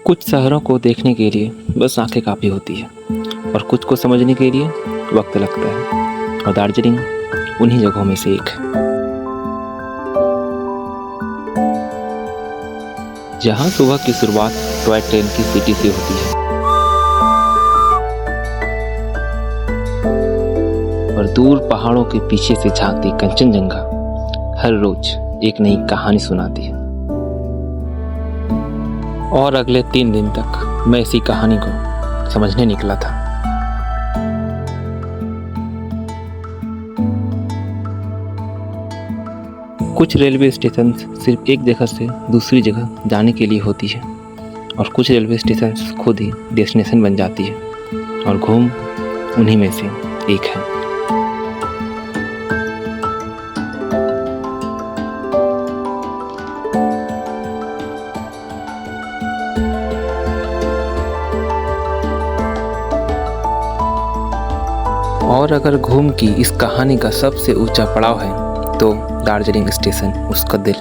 कुछ शहरों को देखने के लिए बस आंखें काफ़ी होती है और कुछ को समझने के लिए वक्त लगता है, और दार्जिलिंग उन्हीं जगहों में से एक है जहां सुबह की शुरुआत टॉय ट्रेन की सीटी से होती है और दूर पहाड़ों के पीछे से झांकती कंचनजंगा हर रोज एक नई कहानी सुनाती है। और अगले 3 दिन तक मैं इसी कहानी को समझने निकला था। कुछ रेलवे स्टेशन सिर्फ एक जगह से दूसरी जगह जाने के लिए होती है और कुछ रेलवे स्टेशन खुद ही डेस्टिनेशन बन जाती है, और घूम उन्हीं में से एक है। और अगर घूम की इस कहानी का सबसे ऊंचा पड़ाव है तो दार्जिलिंग स्टेशन, उसका दिल।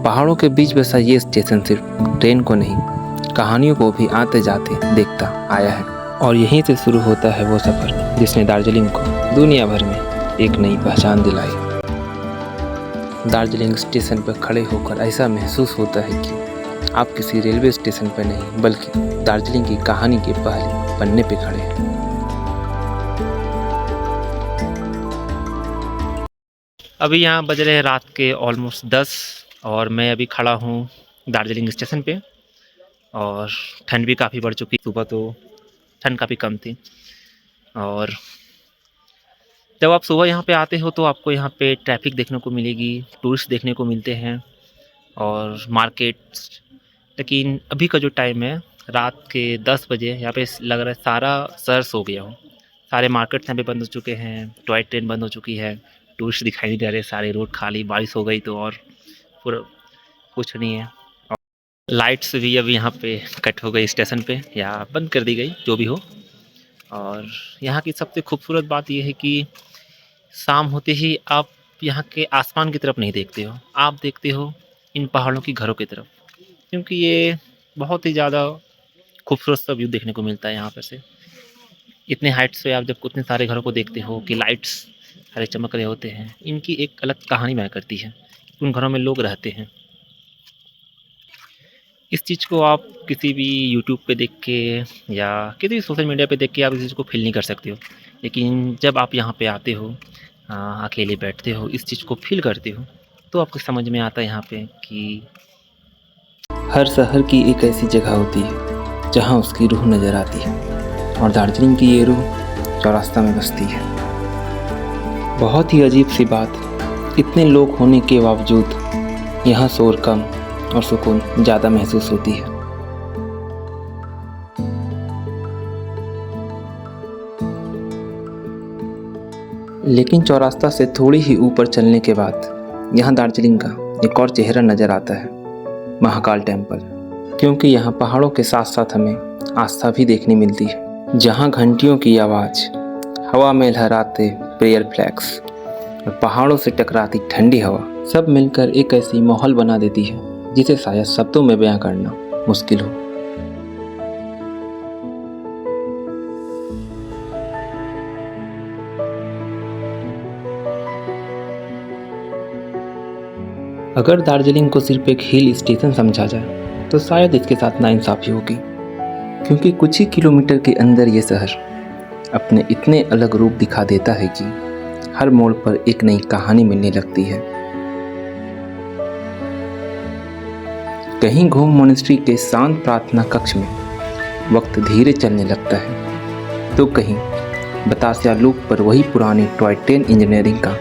पहाड़ों के बीच बसा ये स्टेशन सिर्फ ट्रेन को नहीं, कहानियों को भी आते जाते देखता आया है, और यहीं से शुरू होता है वो सफ़र जिसने दार्जिलिंग को दुनिया भर में एक नई पहचान दिलाई। दार्जिलिंग स्टेशन पर खड़े होकर ऐसा महसूस होता है कि आप किसी रेलवे स्टेशन पर नहीं बल्कि दार्जिलिंग की कहानी के पहले पन्ने पे खड़े हैं। अभी यहाँ बज रहे हैं रात के ऑलमोस्ट 10 और मैं अभी खड़ा हूँ दार्जिलिंग स्टेशन पे, और ठंड भी काफ़ी बढ़ चुकी। सुबह तो ठंड काफ़ी कम थी, और जब आप सुबह यहाँ पे आते हो तो आपको यहाँ पे ट्रैफिक देखने को मिलेगी, टूरिस्ट देखने को मिलते हैं और मार्केट्स। लेकिन अभी का जो टाइम है रात के 10 बजे, यहाँ पे लग रहा है सारा शहर सो गया हो। सारे मार्केट्स यहाँ पे बंद हो चुके हैं, टॉय ट्रेन बंद हो चुकी है, टूरिस्ट दिखाई नहीं दे रहे, सारे रोड खाली। बारिश हो गई तो और पूरा कुछ नहीं है। और लाइट्स भी अभी यहाँ पे कट हो गई स्टेशन पे, या बंद कर दी गई, जो भी हो। और यहाँ की सबसे खूबसूरत बात यह है कि शाम होते ही आप यहाँ के आसमान की तरफ नहीं देखते हो, आप देखते हो इन पहाड़ों की घरों की तरफ, क्योंकि ये बहुत ही ज़्यादा खूबसूरत सा व्यू देखने को मिलता है यहाँ पर से। इतने हाइट्स पे आप जब उतने सारे घरों को देखते हो कि लाइट्स सारे चमक रहे होते हैं, इनकी एक अलग कहानी बयां करती है। उन घरों में लोग रहते हैं। इस चीज़ को आप किसी भी यूट्यूब पे देख के या किसी भी सोशल मीडिया पे देख के आप इस चीज़ को फील नहीं कर सकते हो, लेकिन जब आप यहाँ पे आते हो, अकेले बैठते हो, इस चीज़ को फील करते हो, तो आपको समझ में आता है यहाँ पे कि हर शहर की एक ऐसी जगह होती है जहाँ उसकी रूह नज़र आती है, और दार्जिलिंग की ये रूह चौरास्ता में बसती है। बहुत ही अजीब सी बात, इतने लोग होने के बावजूद यहाँ शोर कम और सुकून ज़्यादा महसूस होती है। लेकिन चौरास्ता से थोड़ी ही ऊपर चलने के बाद यहाँ दार्जिलिंग का एक और चेहरा नज़र आता है, महाकाल टेम्पल। क्योंकि यहाँ पहाड़ों के साथ साथ हमें आस्था भी देखने मिलती है, जहाँ घंटियों की आवाज़, हवा में लहराते प्रेयर फ्लैग्स और पहाड़ों से टकराती ठंडी हवा सब मिलकर एक ऐसी माहौल बना देती है जिसे शायद शब्दों में बयां करना मुश्किल हो। अगर दार्जिलिंग को सिर्फ एक हिल स्टेशन समझा जाए तो शायद इसके साथ नाइंसाफ़ी होगी, क्योंकि कुछ ही किलोमीटर के अंदर ये शहर अपने इतने अलग रूप दिखा देता है कि हर मोड़ पर एक नई कहानी मिलने लगती है। कहीं घूम मोनेस्ट्री के शांत प्रार्थना कक्ष में वक्त धीरे चलने लगता है, तो कहीं बतासिया लूप पर वही पुरानी टॉय ट्रेन इंजीनियरिंग का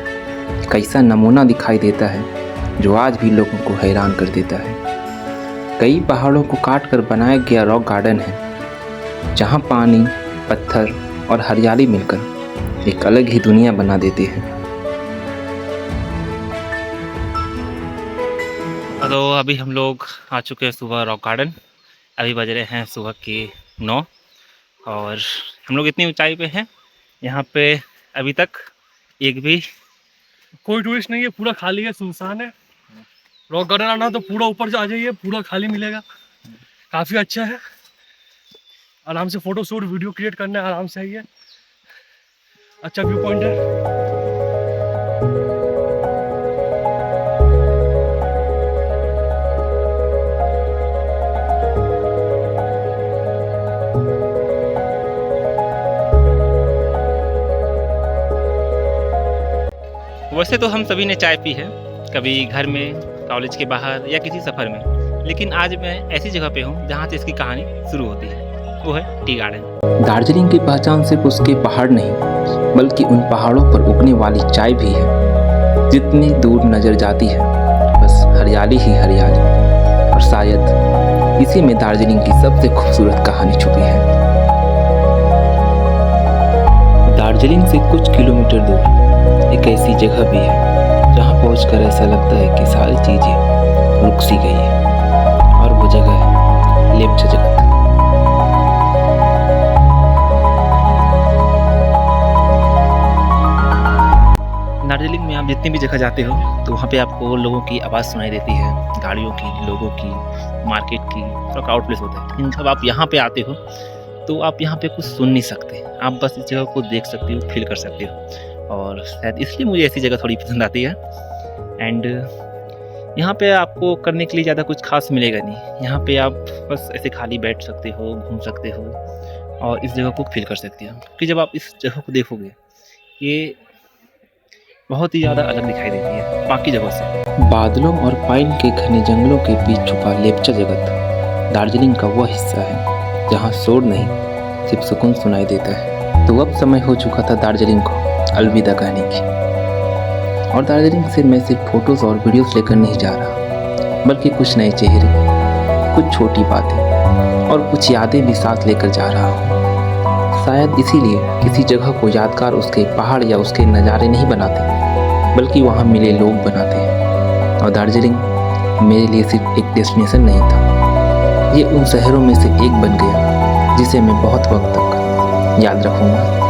कैसा नमूना दिखाई देता है जो आज भी लोगों को हैरान कर देता है। कई पहाड़ों को काट कर बनाया गया रॉक गार्डन है, जहाँ पानी, पत्थर और हरियाली मिलकर एक अलग ही दुनिया बना देते हैं। तो अभी हम लोग आ चुके हैं सुबह रॉक गार्डन। अभी बज रहे हैं सुबह के 9 और हम लोग इतनी ऊंचाई पे हैं, यहाँ पे अभी तक एक भी कोई टूरिस्ट नहीं है, पूरा खाली है, सुनसान है। रॉक गार्डन आना तो पूरा ऊपर आ जाइए, पूरा खाली मिलेगा। काफ़ी अच्छा है, आराम से फोटो शूट वीडियो क्रिएट करना है, आराम से आइए, अच्छा व्यू पॉइंट है। वैसे तो हम सभी ने चाय पी है, कभी घर में, कॉलेज के बाहर या किसी सफ़र में, लेकिन आज मैं ऐसी जगह पे हूँ जहाँ से इसकी कहानी शुरू होती है, वो है टी गार्डन। दार्जिलिंग की पहचान सिर्फ उसके पहाड़ नहीं, बल्कि उन पहाड़ों पर उगने वाली चाय भी है। जितनी दूर नजर जाती है बस हरियाली ही हरियाली, और शायद इसी में दार्जिलिंग की सबसे खूबसूरत कहानी छुपी है। दार्जिलिंग से कुछ किलोमीटर दूर एक ऐसी जगह भी है जहाँ पहुंचकर ऐसा लगता है कि सारी चीजें रुक सी गई है, और वो जगह है लेप्चा जगत। दार्जिलिंग में आप जितनी भी जगह जाते हो तो वहाँ पे आपको लोगों की आवाज़ सुनाई देती है, गाड़ियों की, लोगों की, मार्केट की, थोड़ा क्राउड प्लेस होता है। लेकिन जब आप यहाँ पे आते हो तो आप यहाँ पे कुछ सुन नहीं सकते, आप बस इस जगह को देख सकते हो, फील कर सकते हो, और शायद इसलिए मुझे ऐसी जगह थोड़ी पसंद आती है। एंड यहाँ पे आपको करने के लिए ज़्यादा कुछ खास मिलेगा नहीं, यहाँ पे आप बस ऐसे खाली बैठ सकते हो, घूम सकते हो और इस जगह को फील कर सकते हो। क्योंकि जब आप इस जगह को देखोगे, ये बहुत ही ज़्यादा अलग दिखाई देती है बाकी जगहों से। बादलों और पाइन के घने जंगलों के बीच छुपा लेप्चा जगत दार्जिलिंग का वह हिस्सा है जहाँ शोर नहीं, सिर्फ सुकून सुनाई देता है। तो अब समय हो चुका था दार्जिलिंग को अलविदा कहने की, और दार्जिलिंग से मैं सिर्फ फोटोज और वीडियोस लेकर नहीं जा रहा, बल्कि कुछ नए चेहरे, कुछ छोटी बातें और कुछ यादें भी साथ लेकर जा रहा हूँ। शायद इसीलिए किसी जगह को यादगार उसके पहाड़ या उसके नज़ारे नहीं बनाते, बल्कि वहाँ मिले लोग बनाते हैं। और दार्जिलिंग मेरे लिए सिर्फ एक डेस्टिनेशन नहीं था, ये उन शहरों में से एक बन गया जिसे मैं बहुत वक्त तक याद रखूँगा।